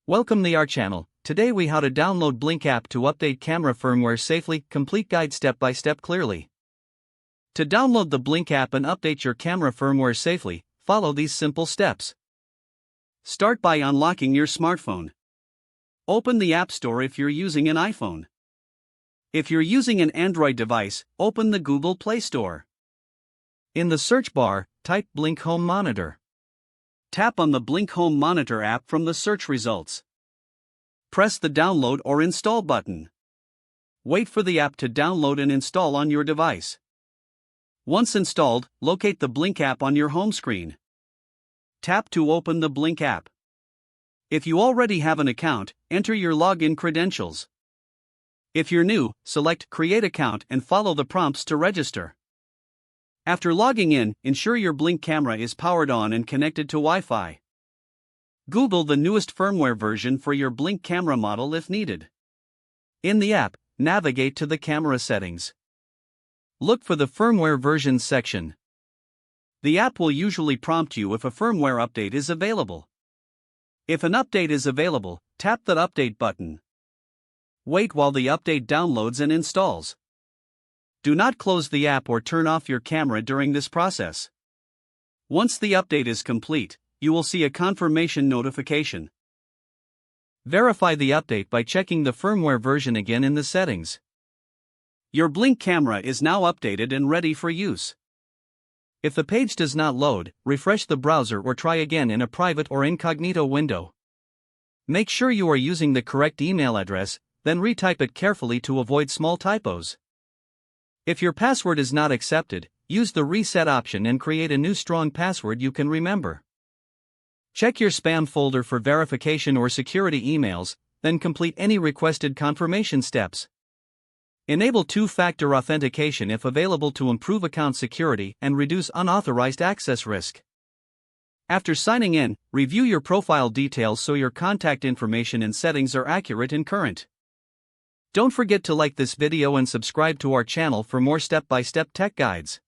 Welcome to our channel. Today we how to download Blink app to update camera firmware safely, complete guide step by step clearly. To download the Blink app and update your camera firmware safely, follow these simple steps. Start by unlocking your smartphone. Open the App Store if you're using an iPhone. If you're using an Android device, open the Google Play Store. In the search bar, type Blink Home Monitor. Tap on the Blink Home Monitor app from the search results. Press the download or install button. Wait for the app to download and install on your device. Once installed, locate the Blink app on your home screen. Tap to open the Blink app. If you already have an account, enter your login credentials. If you're new, select Create Account and follow the prompts to register. After logging in, ensure your Blink camera is powered on and connected to Wi-Fi. Google the newest firmware version for your Blink camera model if needed. In the app, navigate to the camera settings. Look for the Firmware Versions section. The app will usually prompt you if a firmware update is available. If an update is available, tap the Update button. Wait while the update downloads and installs. Do not close the app or turn off your camera during this process. Once the update is complete, you will see a confirmation notification. Verify the update by checking the firmware version again in the settings. Your Blink camera is now updated and ready for use. If the page does not load, refresh the browser or try again in a private or incognito window. Make sure you are using the correct email address, then retype it carefully to avoid small typos. If your password is not accepted, use the reset option and create a new strong password you can remember. Check your spam folder for verification or security emails, then complete any requested confirmation steps. Enable two-factor authentication if available to improve account security and reduce unauthorized access risk. After signing in, review your profile details so your contact information and settings are accurate and current. Don't forget to like this video and subscribe to our channel for more step-by-step tech guides.